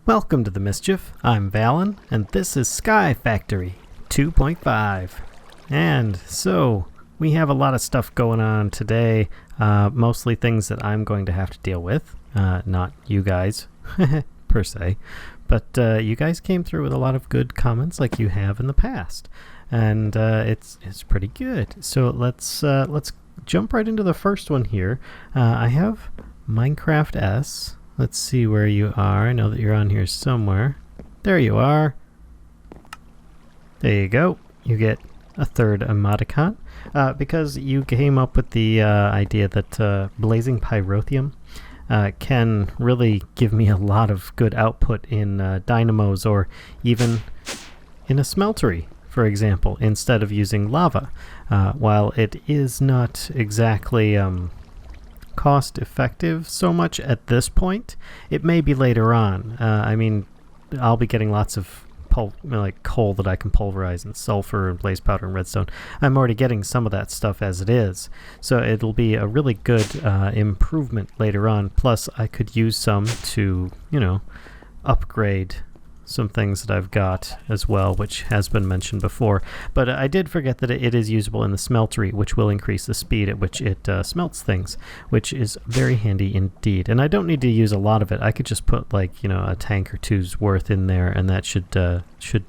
Welcome to the Mischief. I'm Valen, and this is Sky Factory 2.5. And so, we have a lot of stuff going on today, mostly things that I'm going to have to deal with, not you guys, per se. But you guys came through with a lot of good comments like you have in the past, and it's pretty good. So let's jump right into the first one here. I have Minecraft S. Let's see where you are. I know that you're on here somewhere. There you are. There you go. You get a third emoticon because you came up with the idea that blazing pyrotheum can really give me a lot of good output in dynamos or even in a smeltery, for example, instead of using lava. While it is not exactly cost effective so much at this point, it may be later on. I mean, I'll be getting lots of coal that I can pulverize, and sulfur and blaze powder and redstone. I'm already getting some of that stuff as it is, so it'll be a really good improvement later on. Plus I could use some to, upgrade some things that I've got as well, which has been mentioned before. But I did forget that it is usable in the smeltery, which will increase the speed at which it smelts things, which is very handy indeed. And I don't need to use a lot of it. I could just put a tank or two's worth in there, and that should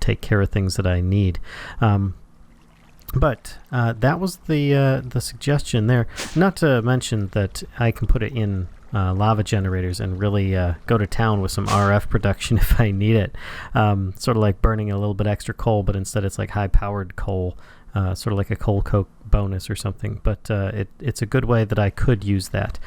take care of things that I need. But that was the suggestion there. Not to mention that I can put it in lava generators and really go to town with some RF production if I need it. Sort of like burning a little bit extra coal, but instead it's like high-powered coal, sort of like a coal coke bonus or something. But it's a good way that I could use that.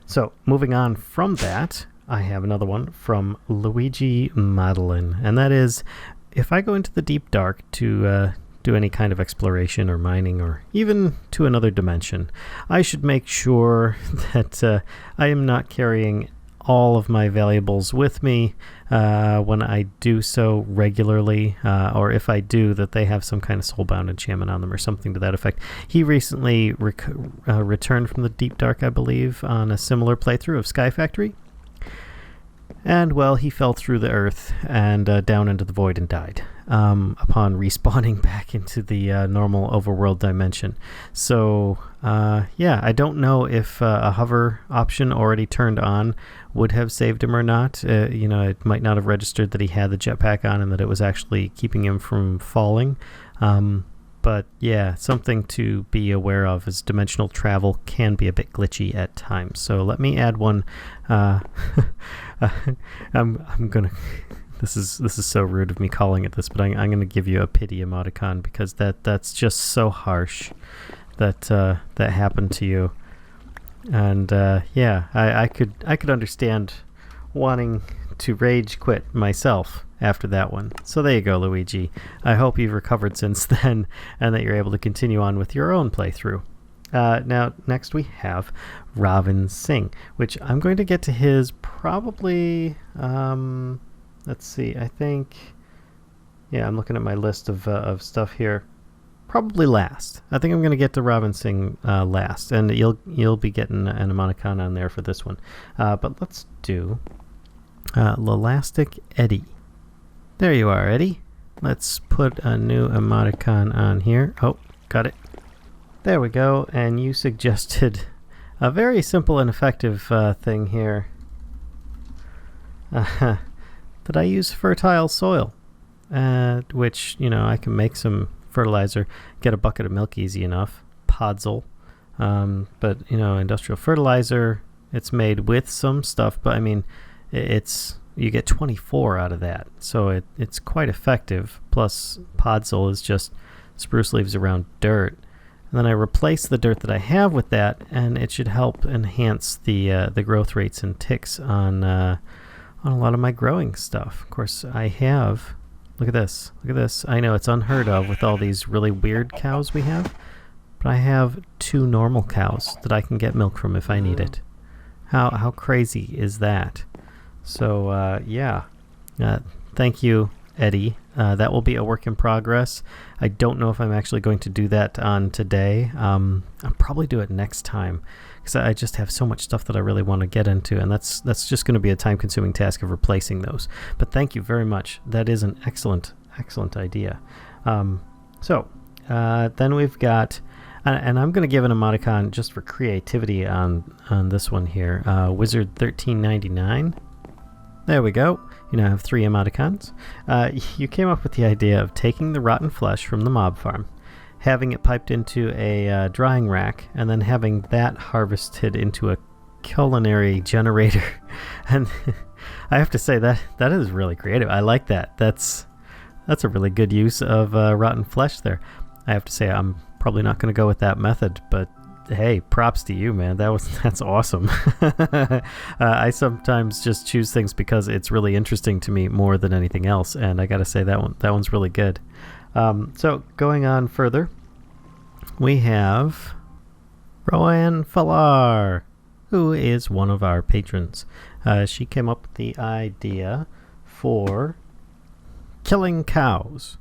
So moving on from that, I have another one from Luigi Madeline, and that is, if I go into the deep dark to do any kind of exploration or mining or even to another dimension, I should make sure that I am not carrying all of my valuables with me when I do so regularly, or if I do, that they have some kind of soulbound enchantment on them or something to that effect. He recently returned from the deep dark, I believe, on a similar playthrough of Sky Factory. And, well, he fell through the earth and down into the void and died upon respawning back into the normal overworld dimension. So, I don't know if a hover option already turned on would have saved him or not. It might not have registered that he had the jetpack on and that it was actually keeping him from falling. But yeah, something to be aware of is dimensional travel can be a bit glitchy at times. So let me add one. I'm gonna. This is so rude of me calling it this, but I'm gonna give you a pity emoticon because that's just so harsh that that happened to you. And I could understand wanting to rage quit myself after that one. So there you go, Luigi. I hope you've recovered since then and that you're able to continue on with your own playthrough. Now, next we have Ravin Singh, which I'm going to get to his probably, let's see, I think, I'm looking at my list of stuff here. Probably last. I think I'm going to get to Ravin Singh last, and you'll be getting an emoticon on there for this one. But let's do Lelastic Eddie. There you are, Eddie. Let's put a new emoticon on here. Oh, got it. There we go. And you suggested a very simple and effective thing here. That I use fertile soil, which, I can make some fertilizer, get a bucket of milk easy enough, Podzol. But, industrial fertilizer, it's made with some stuff, but I mean, you get 24 out of that, so it's quite effective. Plus, Podzol is just spruce leaves around dirt, and then I replace the dirt that I have with that, and it should help enhance the growth rates and ticks on a lot of my growing stuff. Of course, I have. Look at this. Look at this. I know it's unheard of with all these really weird cows we have, but I have 2 normal cows that I can get milk from if I need it. How crazy is that? So, thank you, Eddie. that will be a work in progress. I don't know if I'm actually going to do that on today. I'll probably do it next time, because I just have so much stuff that I really want to get into, and that's just going to be a time-consuming task of replacing those. But thank you very much. That is an excellent idea. Then we've got, and I'm going to give an emoticon just for creativity on this one here, Wizard 1399. There we go. You now have 3 emoticons. You came up with the idea of taking the rotten flesh from the mob farm, having it piped into a drying rack, and then having that harvested into a culinary generator. And I have to say that is really creative. I like that. That's a really good use of rotten flesh there. I have to say I'm probably not going to go with that method, but hey, props to you, man. That's awesome. I sometimes just choose things because it's really interesting to me more than anything else, and I gotta say that one's really good. So going on further, we have Roanne Falar, who is one of our patrons. She came up with the idea for killing cows.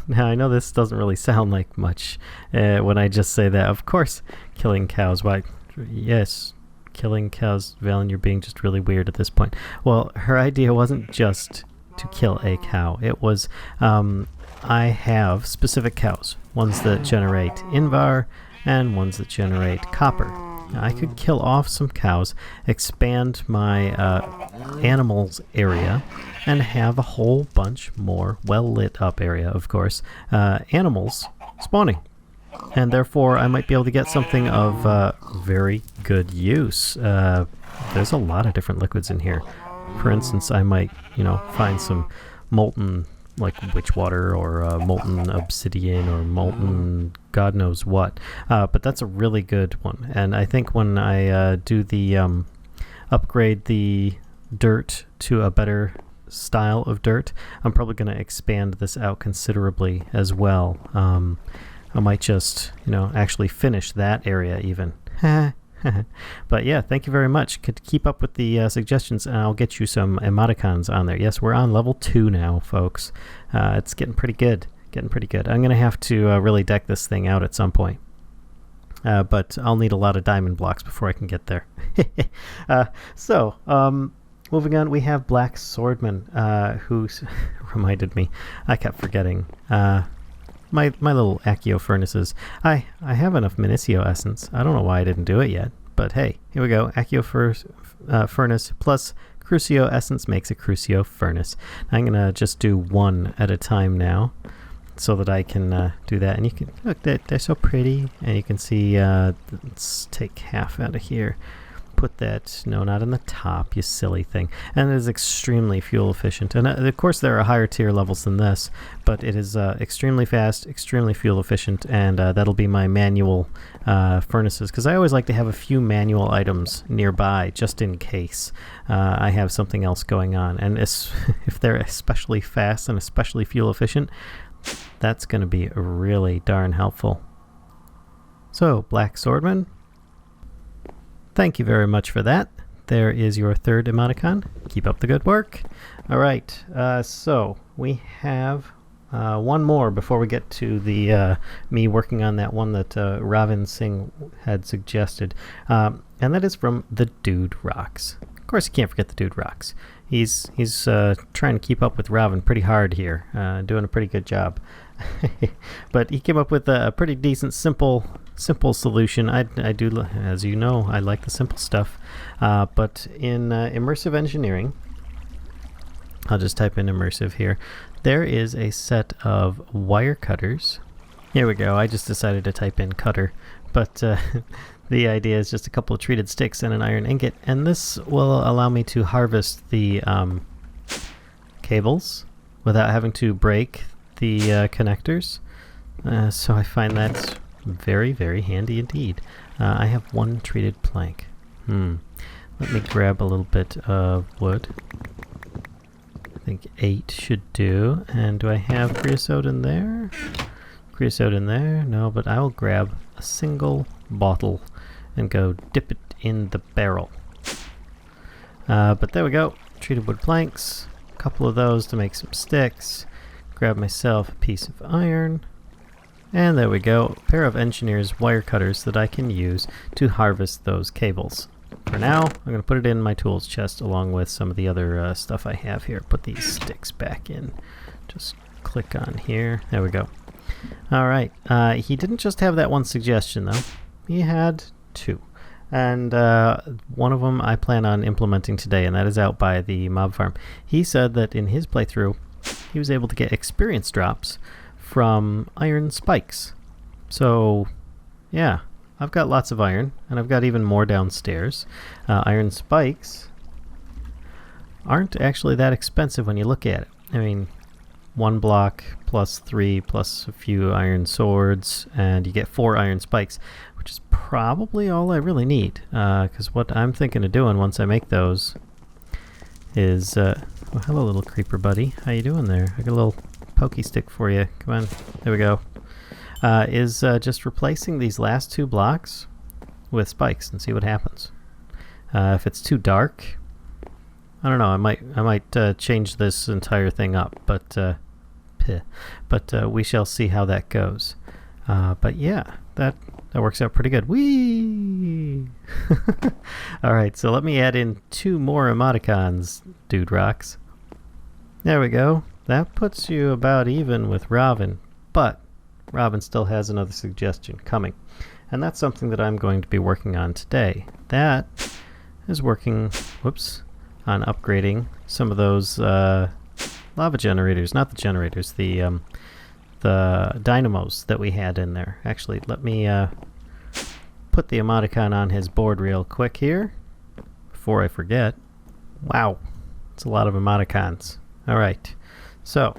Now, I know this doesn't really sound like much when I just say that. Of course, killing cows. Why? Yes, killing cows. Valen, you're being just really weird at this point. Well, her idea wasn't just to kill a cow. It was, I have specific cows. Ones that generate Invar and ones that generate copper. Now, I could kill off some cows, expand my animals area, and have a whole bunch more well-lit up area, of course, animals spawning. And therefore, I might be able to get something of very good use. There's a lot of different liquids in here. For instance, I might, find some molten, like witch water, or molten obsidian, or molten God knows what. But that's a really good one. And I think when I do the upgrade the dirt to a better style of dirt, I'm probably going to expand this out considerably as well. I might just, actually finish that area even. But yeah, thank you very much. Could keep up with the suggestions, and I'll get you some emoticons on there. Yes, we're on level 2 now, folks. It's getting pretty good. I'm going to have to really deck this thing out at some point. But I'll need a lot of diamond blocks before I can get there. Moving on, we have Black Swordman, who reminded me. I kept forgetting. My little Accio furnaces. I have enough Minicio essence. I don't know why I didn't do it yet, but hey, here we go. Accio furnace plus Crucio essence makes a Crucio furnace. I'm gonna just do one at a time now, so that I can do that. And you can look, they're so pretty, and you can see. Let's take half out of here. Put that, no, not in the top, you silly thing. And it is extremely fuel efficient. And of course there are higher tier levels than this, but it is extremely fast, extremely fuel efficient, and that'll be my manual furnaces, because I always like to have a few manual items nearby just in case I have something else going on. And if they're especially fast and especially fuel efficient, that's going to be really darn helpful. So, Black Swordman, thank you very much for that. There is your 3rd emoticon. Keep up the good work. All right, so we have one more before we get to the me working on that one that Ravin Singh had suggested, and that is from the Dude Rocks. Of course, you can't forget the Dude Rocks. He's trying to keep up with Ravin pretty hard here, doing a pretty good job. But he came up with a pretty decent, simple solution. I do, as you know, I like the simple stuff. But in immersive engineering, I'll just type in immersive here. There is a set of wire cutters. Here we go. I just decided to type in cutter, but the idea is just a couple of treated sticks and an iron ingot, and this will allow me to harvest the cables without having to break the connectors. So I find that's very, very handy indeed. I have 1 treated plank. Let me grab a little bit of wood. I think 8 should do. And do I have creosote in there? Creosote in there? No, but I will grab a single bottle and go dip it in the barrel. But there we go. Treated wood planks. A couple of those to make some sticks. Grab myself a piece of iron. And there we go, a pair of engineer's wire cutters that I can use to harvest those cables. For now, I'm going to put it in my tools chest along with some of the other stuff I have here. Put these sticks back in. Just click on here. There we go. Alright, he didn't just have that one suggestion though. He had two. And one of them I plan on implementing today, and that is out by the mob farm. He said that in his playthrough, he was able to get experience drops from iron spikes. So, yeah, I've got lots of iron, and I've got even more downstairs. Iron spikes aren't actually that expensive when you look at it. I mean, 1 block plus 3 plus a few iron swords, and you get 4 iron spikes, which is probably all I really need. Because what I'm thinking of doing once I make those is... oh, hello, little creeper buddy. How you doing there? I got a little pokey stick for you. Come on. There we go. Is just replacing these last 2 blocks with spikes and see what happens. If it's too dark, I don't know. I might change this entire thing up, but we shall see how that goes. But yeah, that works out pretty good. Whee! All right, so let me add in 2 more emoticons, dude rocks. There we go. That puts you about even with Robin, but Robin still has another suggestion coming, and that's something that I'm going to be working on today. That is working, whoops, on upgrading some of those lava generators, not the generators, the dynamos that we had in there. Actually, let me put the emoticon on his board real quick here before I forget. Wow, it's a lot of emoticons. All right. So,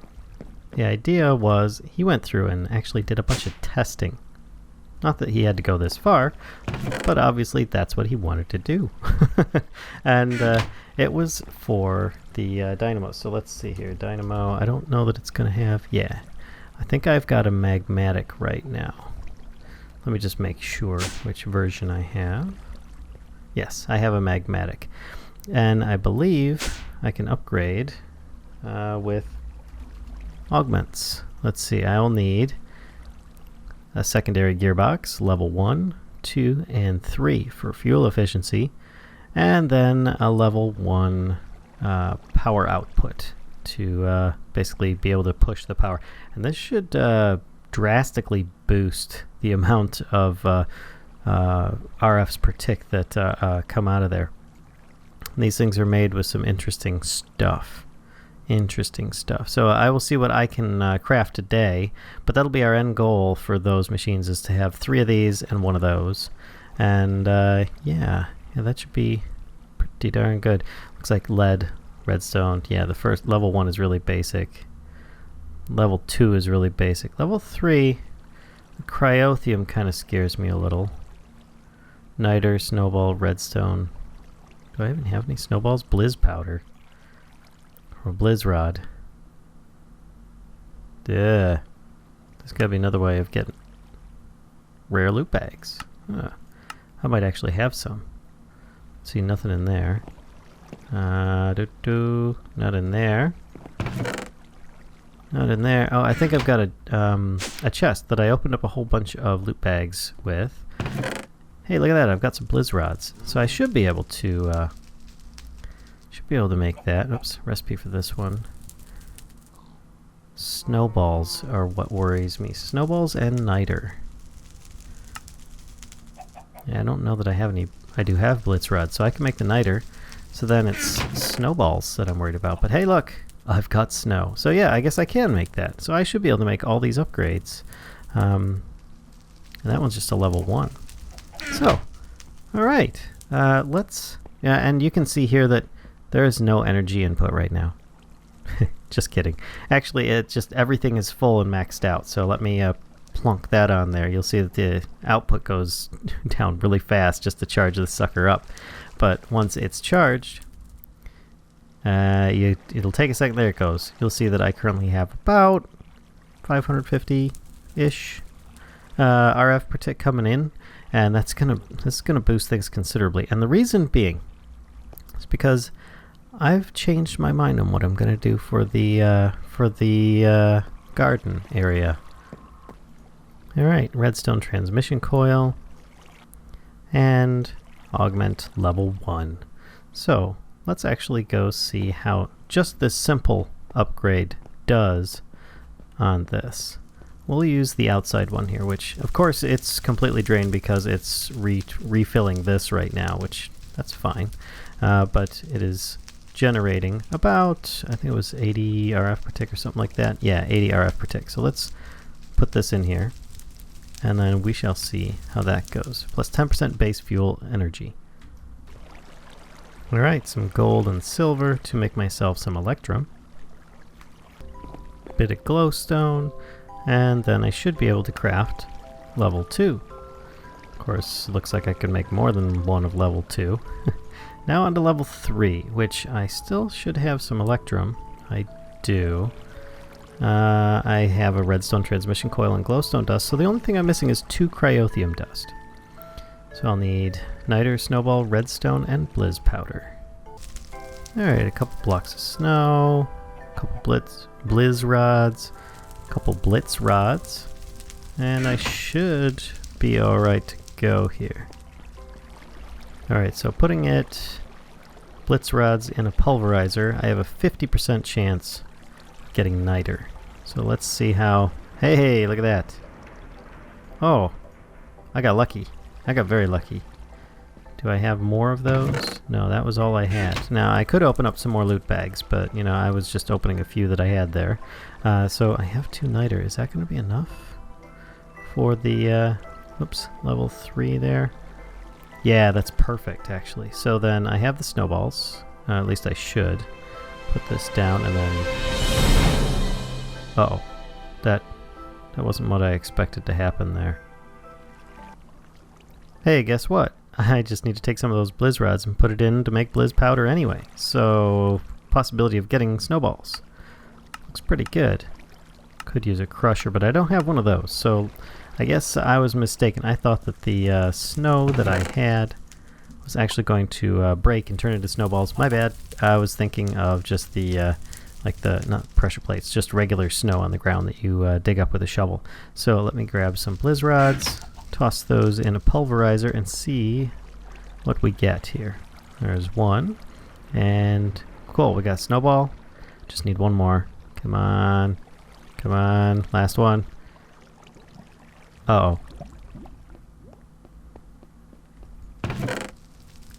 the idea was he went through and actually did a bunch of testing. Not that he had to go this far, but obviously that's what he wanted to do. And it was for the dynamo. So let's see here. Dynamo, I don't know that it's going to have... Yeah, I think I've got a magmatic right now. Let me just make sure which version I have. Yes, I have a magmatic. And I believe I can upgrade with augments. Let's see, I'll need a secondary gearbox, level 1, 2, and 3 for fuel efficiency, and then a level 1 power output to basically be able to push the power. And this should drastically boost the amount of RFs per tick that come out of there. And these things are made with some interesting stuff. So I will see what I can craft today, but that'll be our end goal for those machines, is to have 3 of these and 1 of those. And yeah, that should be pretty darn good. Looks like lead, redstone. Yeah, the first level 1 is really basic. Level 2 is really basic. Level 3, the cryothium kind of scares me a little. Niter, snowball, redstone. Do I even have any snowballs? Blizz powder. Or Blizz Rod. Duh. There's gotta be another way of getting rare loot bags. I might actually have some. See, nothing in there. Not in there. Not in there. Oh, I think I've got a chest that I opened up a whole bunch of loot bags with. Hey, look at that! I've got some Blizz Rods, so I should be able to make that. Oops, recipe for this one. Snowballs are what worries me. Snowballs and niter. Yeah, I don't know that I have any. I do have blitz rods, so I can make the niter. So then it's snowballs that I'm worried about. But hey, look, I've got snow. So yeah, I guess I can make that. So I should be able to make all these upgrades. And that one's just a level 1. So, all right. Let's... Yeah, and you can see here that there is no energy input right now. Just kidding. Actually, it just everything is full and maxed out. So let me plunk that on there. You'll see that the output goes down really fast just to charge this sucker up. But once it's charged, it'll take a second. There it goes. You'll see that I currently have about 550-ish RF per tick coming in, and this is gonna boost things considerably. And the reason being is because I've changed my mind on what I'm gonna do for the garden area. Alright, redstone transmission coil and augment level 1. So let's actually go see how just this simple upgrade does on this. We'll use the outside one here, which of course it's completely drained because it's refilling this right now, which that's fine. But it is generating about, I think it was 80 RF per tick or something like that. Yeah, 80 RF per tick. So let's put this in here, and then we shall see how that goes. Plus 10% base fuel energy. Alright, some gold and silver to make myself some electrum. Bit of glowstone, and then I should be able to craft level 2. Of course, looks like I could make more than one of level 2. Now on to level 3, which I still should have some electrum. I do. I have a redstone transmission coil and glowstone dust, so the only thing I'm missing is 2 cryothium dust. So I'll need niter, snowball, redstone, and blizz powder. Alright, a couple blocks of snow, a couple blizz rods, a couple blitz rods, and I should be alright to go here. Alright, so putting blitz rods in a pulverizer, I have a 50% chance of getting niter. So let's see how... Hey, look at that! Oh, I got lucky. I got very lucky. Do I have more of those? No, that was all I had. Now, I could open up some more loot bags, but, you know, I was just opening a few that I had there. So I have 2 niter. Is that going to be enough for the, oops, level 3 there? Yeah, that's perfect, actually. So then I have the snowballs. At least I should. Put this down and then... Uh-oh. That wasn't what I expected to happen there. Hey, guess what? I just need to take some of those blizz rods and put it in to make blizz powder anyway. So, possibility of getting snowballs. Looks pretty good. Could use a crusher, but I don't have one of those. So, I guess I was mistaken. I thought that the snow that I had was actually going to break and turn into snowballs. My bad. I was thinking of just the, not pressure plates, just regular snow on the ground that you dig up with a shovel. So, let me grab some blizz rods. Toss those in a pulverizer and see what we get here. There's one. And cool, we got a snowball. Just need one more. Come on. Come on. Last one. Uh-oh.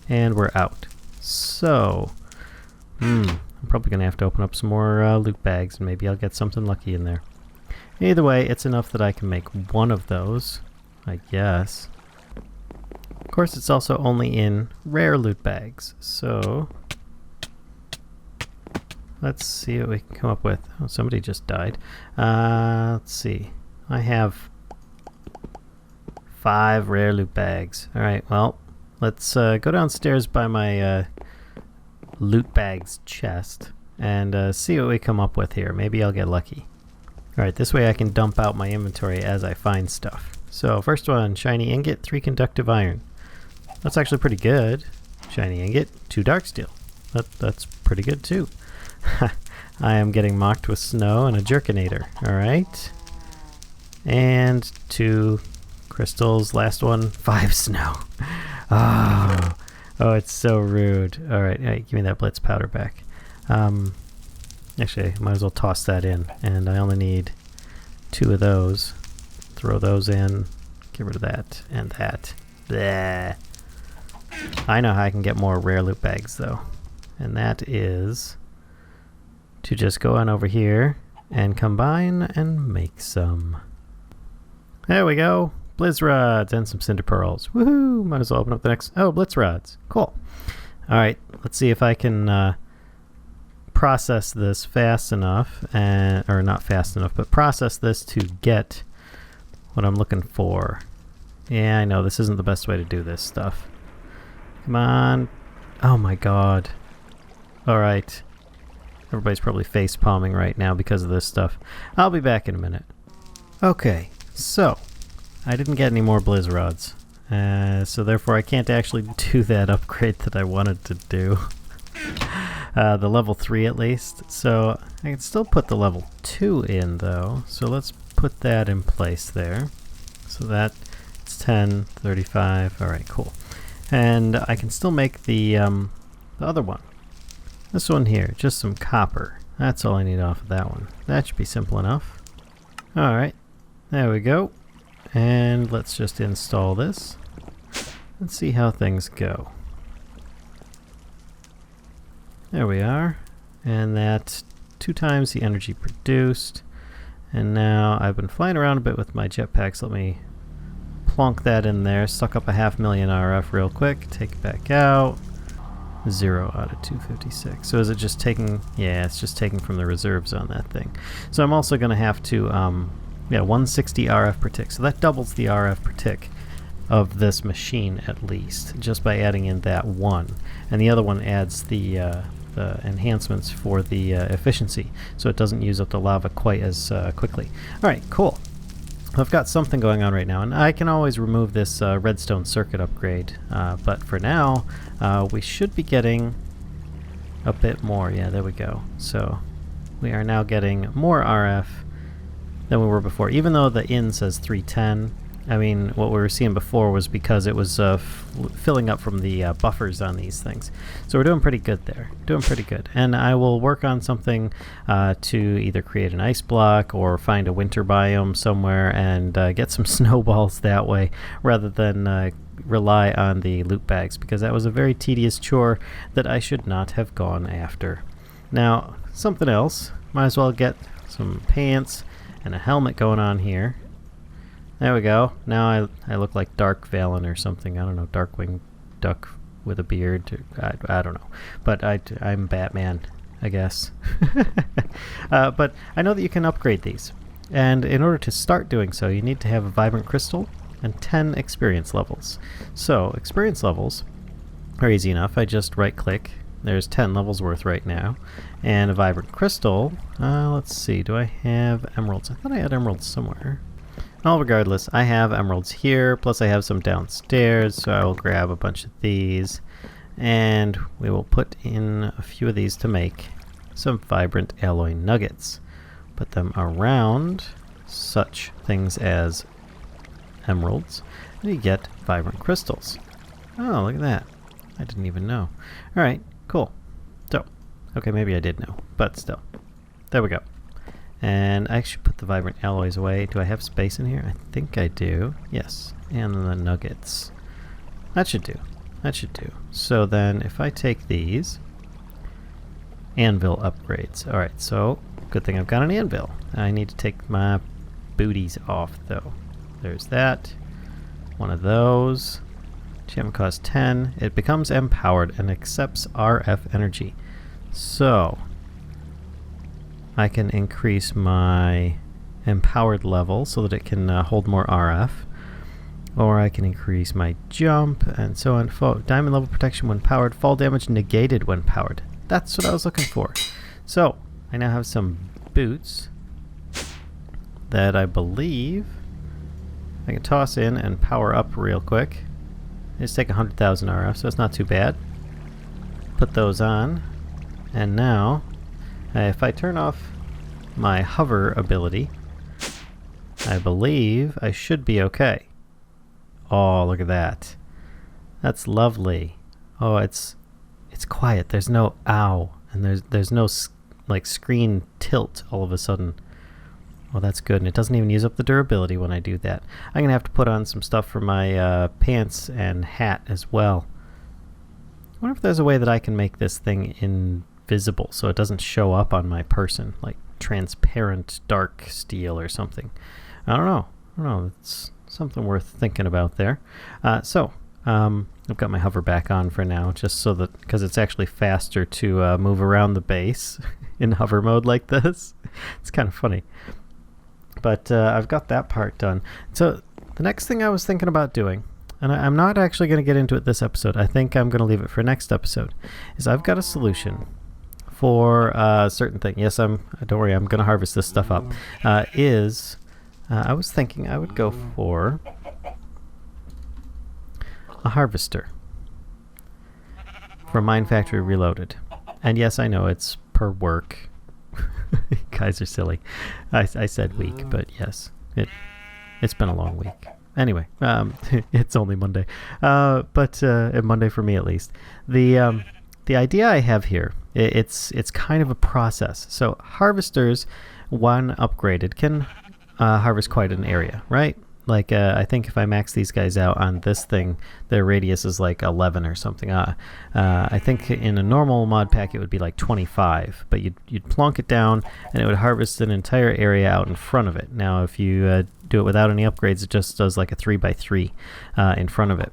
And we're out. So, I'm probably going to have to open up some more loot bags and maybe I'll get something lucky in there. Either way, it's enough that I can make one of those, I guess. Of course, it's also only in rare loot bags, so let's see what we can come up with. Oh, somebody just died. Let's see. I have 5 rare loot bags. Alright, well, let's go downstairs by my loot bags chest and see what we come up with here. Maybe I'll get lucky. Alright, this way I can dump out my inventory as I find stuff. So, first one, shiny ingot, 3 conductive iron. That's actually pretty good. Shiny ingot, 2 dark steel. That's pretty good too. I am getting mocked with snow and a jerkinator. Alright. And 2 crystals, last one, 5 snow. Oh, it's so rude. Alright, give me that blitz powder back. Actually, I might as well toss that in. And I only need 2 of those. Throw those in, get rid of that, and that. Bleh. I know how I can get more rare loot bags, though. And that is to just go on over here and combine and make some. There we go. Blizz rods and some cinder pearls. Woohoo! Might as well open up the next... Oh, blitz rods. Cool. Alright, let's see if I can process this fast enough, or not fast enough, but process this to get what I'm looking for. Yeah, I know, this isn't the best way to do this stuff. Come on. Oh my god. Alright. Everybody's probably face palming right now because of this stuff. I'll be back in a minute. Okay, so I didn't get any more blizz rods. So therefore I can't actually do that upgrade that I wanted to do. the level 3 at least. So I can still put the level 2 in though. So let's put that in place there. So that it's 10, 35. All right, cool. And I can still make the other one. This one here, just some copper. That's all I need off of that one. That should be simple enough. All right, there we go. And let's just install this. Let's see how things go. There we are. And that's 2 times the energy produced. And now I've been flying around a bit with my jetpacks. Let me plonk that in there. Suck up a 500,000 RF real quick. Take it back out. 0 out of 256. So is it just taking... Yeah, it's just taking from the reserves on that thing. So I'm also going to have to... yeah, 160 RF per tick. So that doubles the RF per tick of this machine at least, just by adding in that one. And the other one adds the enhancements for the efficiency, so it doesn't use up the lava quite as quickly. Alright, cool. I've got something going on right now, and I can always remove this redstone circuit upgrade, but for now, we should be getting a bit more. Yeah, there we go. So we are now getting more RF than we were before, even though the in says 310. I mean, what we were seeing before was because it was filling up from the buffers on these things. So we're doing pretty good there. Doing pretty good. And I will work on something to either create an ice block or find a winter biome somewhere and get some snowballs that way, rather than rely on the loot bags, because that was a very tedious chore that I should not have gone after. Now, something else. Might as well get some pants and a helmet going on here. There we go. Now I look like Dark Valen or something. I don't know, Darkwing Duck with a beard. I don't know. But I'm Batman, I guess. But I know that you can upgrade these. And in order to start doing so, you need to have a Vibrant Crystal and 10 experience levels. So, experience levels are easy enough. I just right-click. There's 10 levels worth right now. And a Vibrant Crystal, let's see, do I have emeralds? I thought I had emeralds somewhere. Well, regardless, I have emeralds here, plus I have some downstairs, so I will grab a bunch of these, and we will put in a few of these to make some vibrant alloy nuggets. Put them around such things as emeralds, and you get vibrant crystals. Oh, look at that. I didn't even know. Alright, cool. So, okay, maybe I did know, but still. There we go. And I actually put the vibrant alloys away. Do I have space in here? I think I do. Yes. And the nuggets. That should do. That should do. So then if I take these, anvil upgrades. Alright, so good thing I've got an anvil. I need to take my booties off though. There's that. One of those. Gem cost 10. It becomes empowered and accepts RF energy. So I can increase my empowered level so that it can hold more RF, or I can increase my jump and so on. Diamond level protection when powered, fall damage negated when powered. That's what I was looking for. So I now have some boots that I believe I can toss in and power up real quick. They just take 100,000 RF, so it's not too bad. Put those on, and now if I turn off my hover ability, I believe I should be okay. Oh, look at that. That's lovely. Oh, it's quiet. There's no ow, and there's no like screen tilt all of a sudden. Well, that's good, and it doesn't even use up the durability when I do that. I'm gonna have to put on some stuff for my pants and hat as well. I wonder if there's a way that I can make this thing invisible so it doesn't show up on my person, like transparent dark steel or something. I don't know. It's something worth thinking about there. So I've got my hover back on for now, just so that, because it's actually faster to move around the base in hover mode like this. It's kind of funny. But I've got that part done. So the next thing I was thinking about doing, and I'm not actually going to get into it this episode, I think I'm going to leave it for next episode, is I've got a solution for a certain thing. Yes, don't worry, I'm going to harvest this stuff up. I was thinking I would go for a harvester for Mine Factory Reloaded. And yes, I know it's per work. You guys are silly. I said week, but yes, it's been a long week. Anyway, it's only Monday, but Monday for me at least. The idea I have here, it's kind of a process. So harvesters, when upgraded, can harvest quite an area, right? Like I think if I max these guys out on this thing, their radius is like 11 or something. I think in a normal mod pack it would be like 25, but you'd plonk it down and it would harvest an entire area out in front of it. Now if you do it without any upgrades, it just does like a 3x3 in front of it.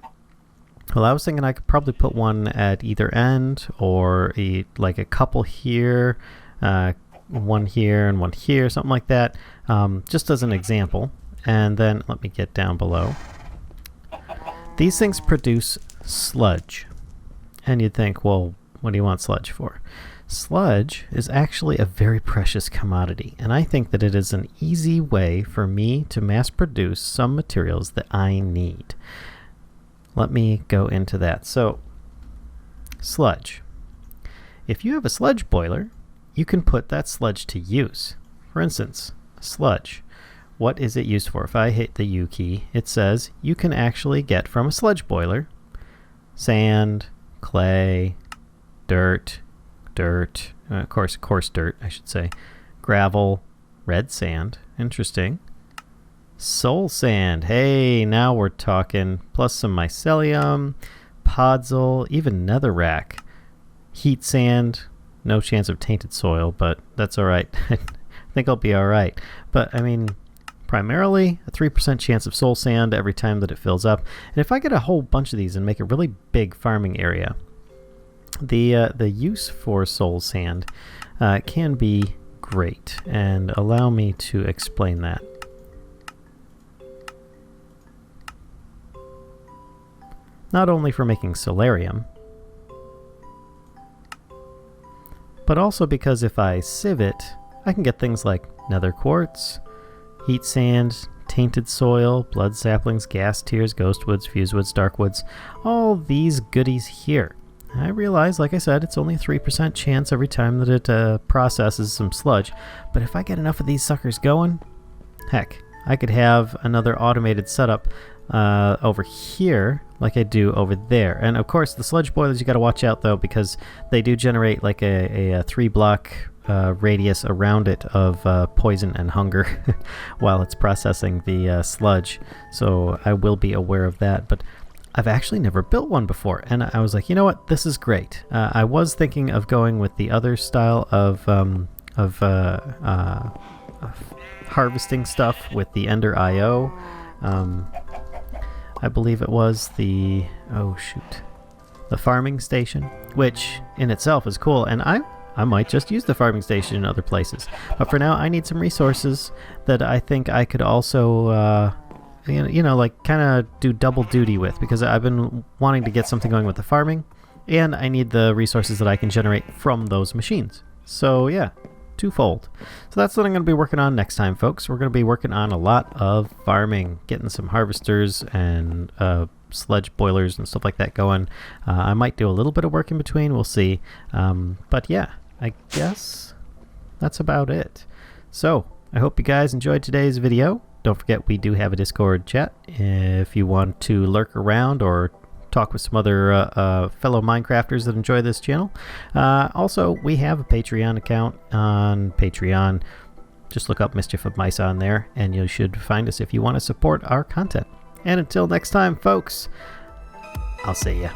Well, I was thinking I could probably put one at either end, or like a couple here, one here and one here, something like that, just as an example. And then let me get down below. These things produce sludge. And you'd think, well, what do you want sludge for? Sludge is actually a very precious commodity, and I think that it is an easy way for me to mass produce some materials that I need. Let me go into that. So, sludge. If you have a sludge boiler, you can put that sludge to use. For instance, sludge. What is it used for? If I hit the U key, it says you can actually get from a sludge boiler sand, clay, dirt, coarse dirt, I should say, gravel, red sand, interesting, soul sand, hey, now we're talking, plus some mycelium, podzol, even netherrack, heat sand, no chance of tainted soil, but that's alright. I think I'll be alright. But, I mean, primarily a 3% chance of soul sand every time that it fills up. And if I get a whole bunch of these and make a really big farming area, the use for soul sand can be great. And allow me to explain that. Not only for making solarium, but also because if I sieve it, I can get things like nether quartz, heat sand, tainted soil, blood saplings, gas tears, ghost woods, fuse woods, dark woods, all these goodies here. I realize, like I said, it's only a 3% chance every time that it processes some sludge, but if I get enough of these suckers going, heck, I could have another automated setup over here like I do over there. And of course, the sludge boilers you got to watch out though, because they do generate like a 3-block radius around it of poison and hunger while it's processing the sludge, so I will be aware of that. But I've actually never built one before, and I was like, you know what, this is great. I was thinking of going with the other style of harvesting stuff with the Ender IO. I believe it was the farming station, which in itself is cool, and I might just use the farming station in other places. But for now, I need some resources that I think I could also, like kind of do double duty with, because I've been wanting to get something going with the farming, and I need the resources that I can generate from those machines. So yeah, twofold. So that's what I'm going to be working on next time, folks. We're going to be working on a lot of farming, getting some harvesters and sludge boilers and stuff like that going. I might do a little bit of work in between, we'll see. But yeah, I guess that's about it. So I hope you guys enjoyed today's video. Don't forget, we do have a Discord chat if you want to lurk around or talk with some other fellow Minecrafters that enjoy this channel. Also, we have a Patreon account on Patreon. Just look up Mischief of Mice on there, and you should find us if you want to support our content. And until next time, folks, I'll see ya.